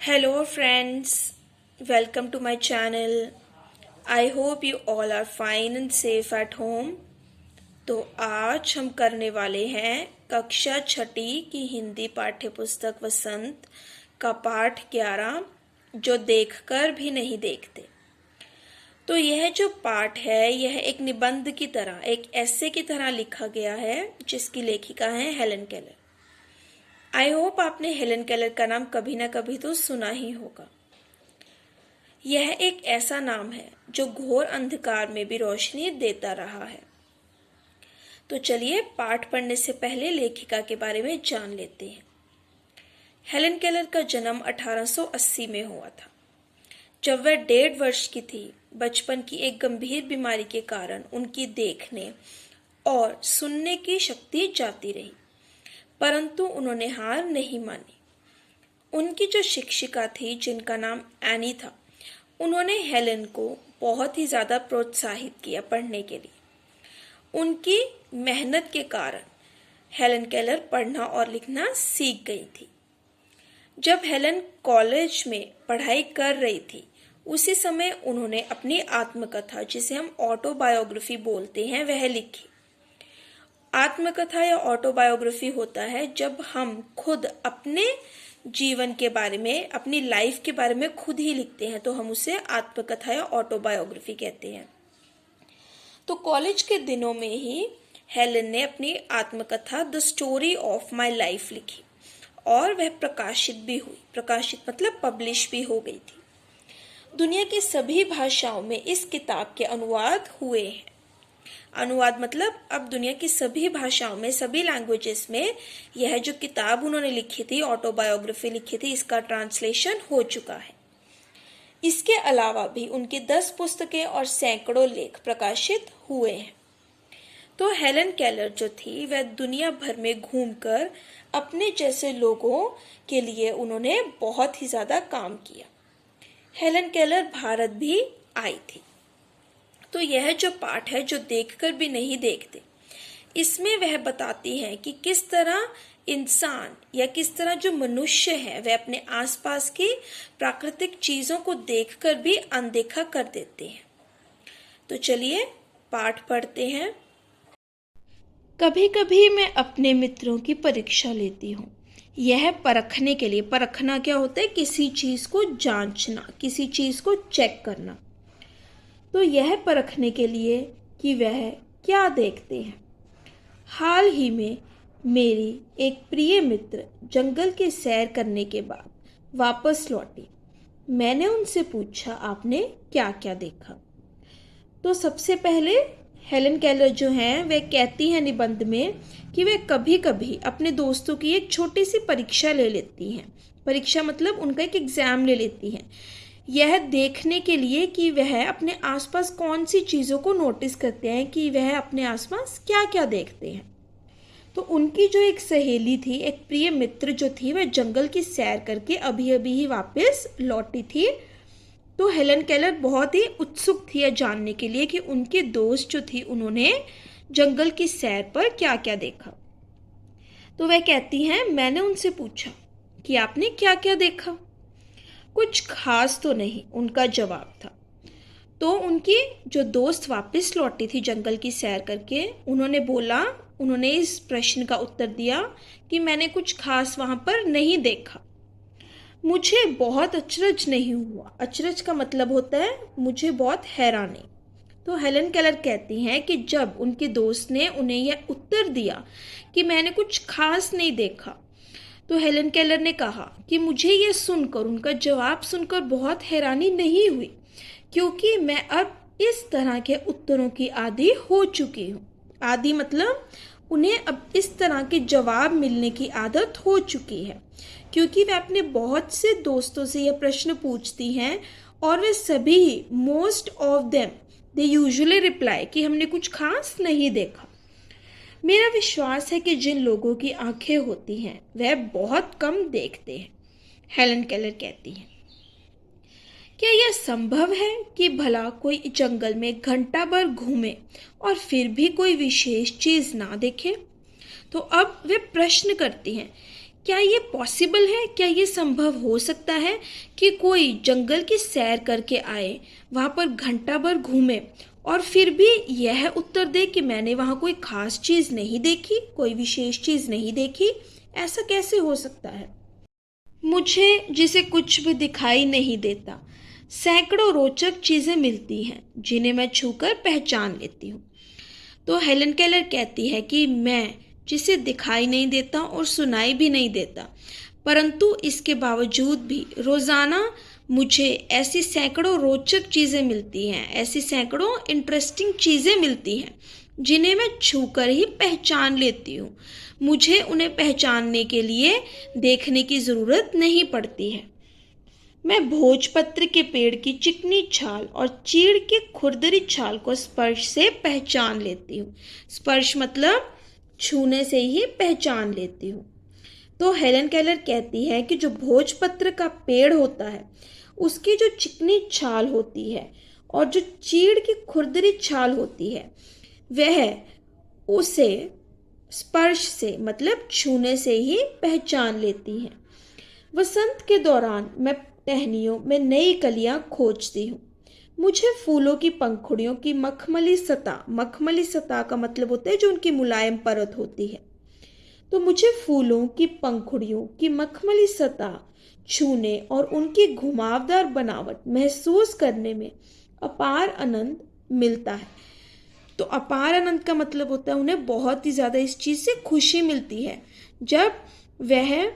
Hello, friends. Welcome to my channel. I hope you all are fine and safe at home. तो आज हम करने वाले हैं कक्षा छठी की हिंदी पाठ्य पुस्तक वसंत का पाठ 11 जो देखकर भी नहीं देखते। तो यह जो पाठ है यह एक निबंध की तरह, एक एसे की तरह लिखा गया है जिसकी लेखिका है हेलन केलर। आई होप आपने हेलन केलर का नाम कभी ना कभी तो सुना ही होगा। यह एक ऐसा नाम है जो घोर अंधकार में भी रोशनी देता रहा है। तो चलिए पाठ पढ़ने से पहले लेखिका के बारे में जान लेते हैं। हेलन केलर का जन्म 1880 में हुआ था। जब वह 1.5 वर्ष की थी, बचपन की एक गंभीर बीमारी के कारण उनकी देखने और सुनने की शक्ति जाती रही, परंतु उन्होंने हार नहीं मानी। उनकी जो शिक्षिका थी जिनका नाम एनी था, उन्होंने हेलन को बहुत ही ज़्यादा प्रोत्साहित किया पढ़ने के लिए। उनकी मेहनत के कारण हेलन केलर पढ़ना और लिखना सीख गई थी। जब हेलन कॉलेज में पढ़ाई कर रही थी, उसी समय उन्होंने अपनी आत्मकथा, जिसे हम ऑटोबायोग्राफी बोलते हैं, वह लिखी। आत्मकथा या ऑटोबायोग्राफी होता है जब हम खुद अपने जीवन के बारे में, अपनी लाइफ के बारे में खुद ही लिखते हैं, तो हम उसे आत्मकथा या ऑटोबायोग्राफी कहते हैं। तो कॉलेज के दिनों में ही हेलन ने अपनी आत्मकथा the story of my life लिखी और वह प्रकाशित भी हुई। प्रकाशित मतलब पब्लिश भी हो गई थी। दुनिया की सभी भाषाओं में इस किताब के अनुवाद हुए हैं। अनुवाद मतलब अब दुनिया की सभी भाषाओं में, सभी लैंग्वेजेस में यह जो किताब उन्होंने लिखी थी, ऑटोबायोग्राफी लिखी थी, इसका ट्रांसलेशन हो चुका है। इसके अलावा भी उनकी 10 पुस्तकें और सैकड़ों लेख प्रकाशित हुए हैं। तो हेलन केलर जो थी वह दुनिया भर में घूमकर अपने जैसे लोगों के लिए उन्होंने बहुत ही ज्यादा काम किया। हेलन केलर भारत भी आई थी। तो यह जो पाठ है जो देखकर भी नहीं देखते, इसमें वह बताती है कि किस तरह इंसान या किस तरह जो मनुष्य है वह अपने आसपास की प्राकृतिक चीजों को देखकर भी अनदेखा कर देते हैं। तो चलिए पाठ पढ़ते हैं। कभी कभी मैं अपने मित्रों की परीक्षा लेती हूँ, यह परखने के लिए। परखना क्या होता है? किसी चीज को जांचना, किसी चीज को चेक करना। तो यह परखने के लिए कि वह क्या देखते हैं। हाल ही में मेरी एक प्रिय मित्र जंगल की सैर करने के बाद वापस लौटी। मैंने उनसे पूछा, आपने क्या क्या देखा? तो सबसे पहले हेलन केलर जो हैं वह कहती हैं निबंध में कि वे कभी कभी अपने दोस्तों की एक छोटी सी परीक्षा ले लेती हैं। परीक्षा मतलब उनका एक एग्जाम ले लेती हैं, यह देखने के लिए कि वह अपने आसपास कौन सी चीज़ों को नोटिस करते हैं, कि वह अपने आसपास क्या क्या देखते हैं। तो उनकी जो एक सहेली थी, एक प्रिय मित्र जो थी, वह जंगल की सैर करके अभी अभी ही वापस लौटी थी। तो हेलन केलर बहुत ही उत्सुक थी यह जानने के लिए कि उनके दोस्त जो थी उन्होंने जंगल की सैर पर क्या क्या देखा। तो वह कहती हैं, मैंने उनसे पूछा कि आपने क्या क्या देखा? कुछ खास तो नहीं, उनका जवाब था। तो उनकी जो दोस्त वापस लौटी थी जंगल की सैर करके, उन्होंने इस प्रश्न का उत्तर दिया कि मैंने कुछ खास वहां पर नहीं देखा। मुझे बहुत अचरज नहीं हुआ। अचरज का मतलब होता है मुझे बहुत हैरानी। तो हेलन केलर कहती हैं कि जब उनके दोस्त ने उन्हें यह उत्तर दिया कि मैंने कुछ खास नहीं देखा, तो हेलन केलर ने कहा कि मुझे यह सुनकर, उनका जवाब सुनकर बहुत हैरानी नहीं हुई, क्योंकि मैं अब इस तरह के उत्तरों की आदी हो चुकी हूँ। आदी मतलब उन्हें अब इस तरह के जवाब मिलने की आदत हो चुकी है, क्योंकि वे अपने बहुत से दोस्तों से यह प्रश्न पूछती हैं और वे सभी, most of them, they usually reply कि हमने कुछ खास नहीं देखा। मेरा विश्वास है कि जिन लोगों की आंखें होती हैं वह बहुत कम देखते हैं। हेलन केलर कहती हैं, क्या यह संभव है कि भला कोई जंगल में घंटा भर घूमे और फिर भी कोई विशेष चीज ना देखे? तो अब वे प्रश्न करती हैं क्या ये पॉसिबल है? क्या ये संभव हो सकता है कि कोई जंगल की सैर करके आए, वहाँ पर घंटा भर घूमे और फिर भी यह उत्तर दे कि मैंने वहाँ कोई खास चीज़ नहीं देखी, कोई विशेष चीज़ नहीं देखी? ऐसा कैसे हो सकता है? मुझे जिसे कुछ भी दिखाई नहीं देता, सैकड़ों रोचक चीज़ें मिलती हैं जिन्हें मैं छूकर पहचान लेती हूँ। तो हेलन केलर कहती है कि मैं जिसे दिखाई नहीं देता और सुनाई भी नहीं देता, परंतु इसके बावजूद भी रोज़ाना मुझे ऐसी सैकड़ों रोचक चीज़ें मिलती हैं, ऐसी सैकड़ों इंटरेस्टिंग चीज़ें मिलती हैं जिन्हें मैं छूकर ही पहचान लेती हूँ। मुझे उन्हें पहचानने के लिए देखने की ज़रूरत नहीं पड़ती है। मैं भोजपत्र के पेड़ की चिकनी छाल और चीड़ की खुरदरी छाल को स्पर्श से पहचान लेती हूँ। स्पर्श मतलब छूने से ही पहचान लेती हूँ। तो हेलन केलर कहती है कि जो भोजपत्र का पेड़ होता है, उसकी जो चिकनी छाल होती है और जो चीड़ की खुरदरी छाल होती है, वह उसे स्पर्श से मतलब छूने से ही पहचान लेती हैं। वसंत के दौरान मैं टहनियों में नई कलियां खोजती हूँ। मुझे फूलों की पंखुड़ियों की मखमली सतह का मतलब होता है जो उनकी मुलायम परत होती है। तो मुझे फूलों की पंखुड़ियों की मखमली सतह छूने और उनकी घुमावदार बनावट महसूस करने में अपार आनंद मिलता है। तो अपार आनंद का मतलब होता है उन्हें बहुत ही ज़्यादा इस चीज़ से खुशी मिलती है जब वह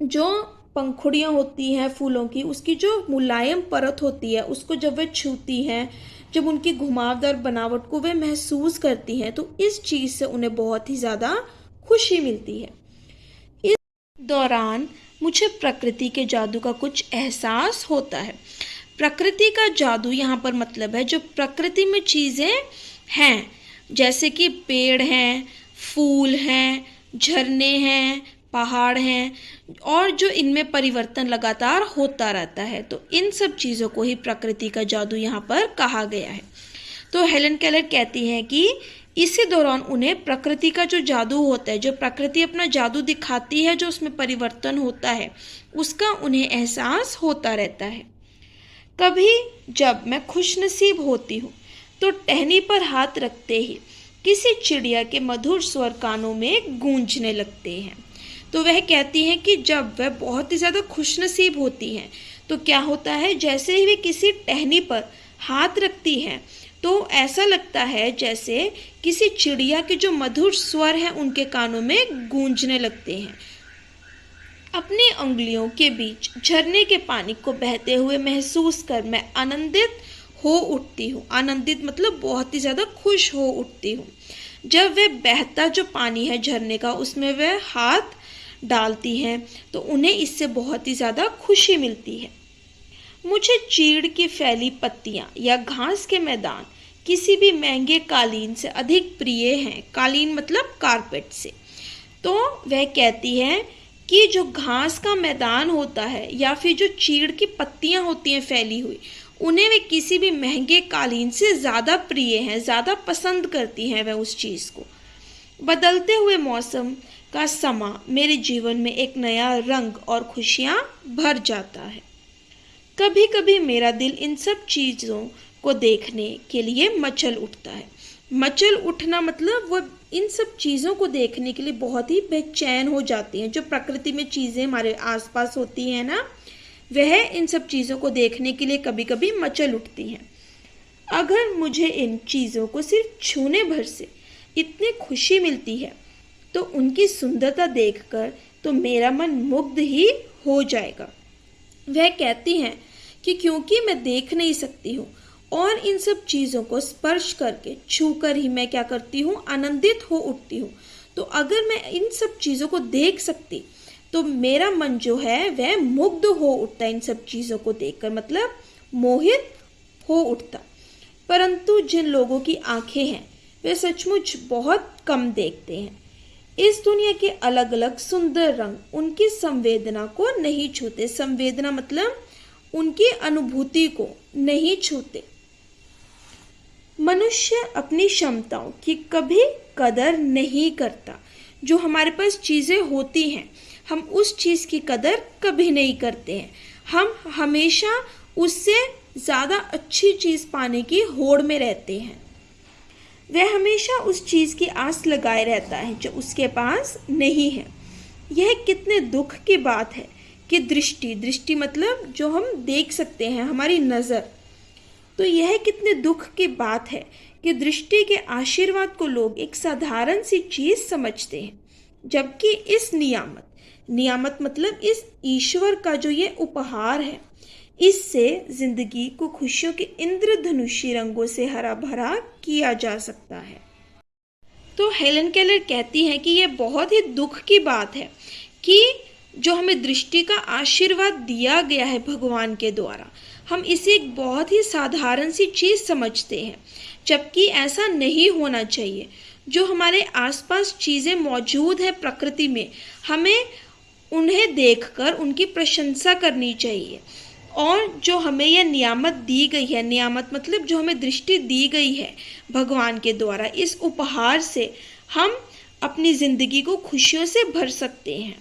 जो पंखुड़ियाँ होती हैं फूलों की, उसकी जो मुलायम परत होती है उसको जब वे छूती हैं, जब उनकी घुमावदार बनावट को वे महसूस करती हैं, तो इस चीज़ से उन्हें बहुत ही ज़्यादा खुशी मिलती है। इस दौरान मुझे प्रकृति के जादू का कुछ एहसास होता है। प्रकृति का जादू यहाँ पर मतलब है जो प्रकृति में चीज़ें हैं, जैसे कि पेड़ हैं, फूल हैं, झरने हैं, पहाड़ हैं और जो इनमें परिवर्तन लगातार होता रहता है, तो इन सब चीज़ों को ही प्रकृति का जादू यहाँ पर कहा गया है। तो हेलन केलर कहती हैं कि इसी दौरान उन्हें प्रकृति का जो जादू होता है, जो प्रकृति अपना जादू दिखाती है, जो उसमें परिवर्तन होता है, उसका उन्हें एहसास होता रहता है। कभी जब मैं खुशनसीब होती हूँ तो टहनी पर हाथ रखते ही किसी चिड़िया के मधुर स्वर कानों में गूंजने लगते हैं। तो वह कहती हैं कि जब वह बहुत ही ज़्यादा खुशनसीब होती हैं तो क्या होता है, जैसे ही वे किसी टहनी पर हाथ रखती हैं तो ऐसा लगता है जैसे किसी चिड़िया के जो मधुर स्वर हैं उनके कानों में गूंजने लगते हैं। अपनी उंगलियों के बीच झरने के पानी को बहते हुए महसूस कर मैं आनंदित हो उठती हूँ। आनंदित मतलब बहुत ही ज़्यादा खुश हो उठती हूँ। जब वह बहता जो पानी है झरने का, उसमें वह हाथ डालती हैं तो उन्हें इससे बहुत ही ज़्यादा खुशी मिलती है। मुझे चीड़ की फैली पत्तियाँ या घास के मैदान किसी भी महंगे कालीन से अधिक प्रिय हैं। कालीन मतलब कारपेट से। तो वह कहती है कि जो घास का मैदान होता है या फिर जो चीड़ की पत्तियाँ होती हैं फैली हुई, उन्हें वे किसी भी महंगे कालीन से ज़्यादा प्रिय हैं, ज़्यादा पसंद करती हैं वह उस चीज़ को। बदलते हुए मौसम का समा मेरे जीवन में एक नया रंग और खुशियाँ भर जाता है। कभी कभी मेरा दिल इन सब चीज़ों को देखने के लिए मचल उठता है। मचल उठना मतलब वो इन सब चीज़ों को देखने के लिए बहुत ही बेचैन हो जाती हैं। जो प्रकृति में चीज़ें हमारे आसपास होती हैं ना, वह इन सब चीज़ों को देखने के लिए कभी कभी मचल उठती हैं। अगर मुझे इन चीज़ों को सिर्फ छूने भर से इतनी खुशी मिलती है तो उनकी सुंदरता देखकर तो मेरा मन मुग्ध ही हो जाएगा। वह कहती हैं कि क्योंकि मैं देख नहीं सकती हूँ और इन सब चीज़ों को स्पर्श करके छू कर ही मैं क्या करती हूँ, आनंदित हो उठती हूँ। तो अगर मैं इन सब चीज़ों को देख सकती तो मेरा मन जो है वह मुग्ध हो उठता, इन सब चीज़ों को देखकर मतलब मोहित हो उठता। परंतु जिन लोगों की आंखें हैं वे सचमुच बहुत कम देखते हैं। इस दुनिया के अलग अलग सुंदर रंग उनकी संवेदना को नहीं छूते। संवेदना मतलब उनकी अनुभूति को नहीं छूते। मनुष्य अपनी क्षमताओं की कभी कदर नहीं करता। जो हमारे पास चीज़ें होती हैं हम उस चीज़ की कदर कभी नहीं करते हैं। हम हमेशा उससे ज़्यादा अच्छी चीज़ पाने की होड़ में रहते हैं। वह हमेशा उस चीज़ की आस लगाए रहता है जो उसके पास नहीं है। यह कितने दुख की बात है कि दृष्टि मतलब जो हम देख सकते हैं, हमारी नज़र। तो यह कितने दुख की बात है कि दृष्टि के आशीर्वाद को लोग एक साधारण सी चीज़ समझते हैं, जबकि इस नियामत मतलब इस ईश्वर का जो ये उपहार है, इससे जिंदगी को खुशियों के इंद्रधनुषी रंगों से हरा भरा किया जा सकता है। तो हेलन केलर कहती हैं कि यह बहुत ही दुख की बात है कि जो हमें दृष्टि का आशीर्वाद दिया गया है भगवान के द्वारा, हम इसे एक बहुत ही साधारण सी चीज़ समझते हैं, जबकि ऐसा नहीं होना चाहिए। जो हमारे आसपास चीज़ें मौजूद है प्रकृति में, हमें उन्हें देखकर उनकी प्रशंसा करनी चाहिए। और जो हमें यह नियामत दी गई है, नियामत मतलब जो हमें दृष्टि दी गई है भगवान के द्वारा, इस उपहार से हम अपनी ज़िंदगी को खुशियों से भर सकते हैं।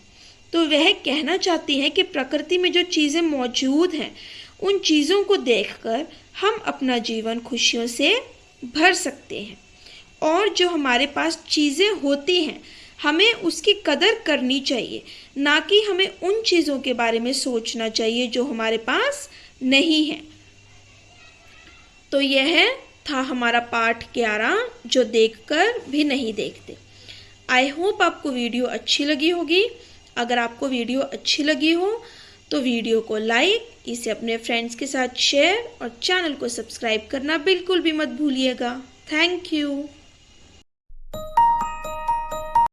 तो वह कहना चाहती हैं कि प्रकृति में जो चीज़ें मौजूद हैं उन चीज़ों को देखकर हम अपना जीवन खुशियों से भर सकते हैं। और जो हमारे पास चीज़ें होती हैं हमें उसकी कदर करनी चाहिए, ना कि हमें उन चीज़ों के बारे में सोचना चाहिए जो हमारे पास नहीं है। तो यह था हमारा पाठ 11, जो देखकर भी नहीं देखते। आई होप आपको वीडियो अच्छी लगी होगी। अगर आपको वीडियो अच्छी लगी हो तो वीडियो को लाइक, इसे अपने फ्रेंड्स के साथ शेयर और चैनल को सब्सक्राइब करना बिल्कुल भी मत भूलिएगा। Thank you.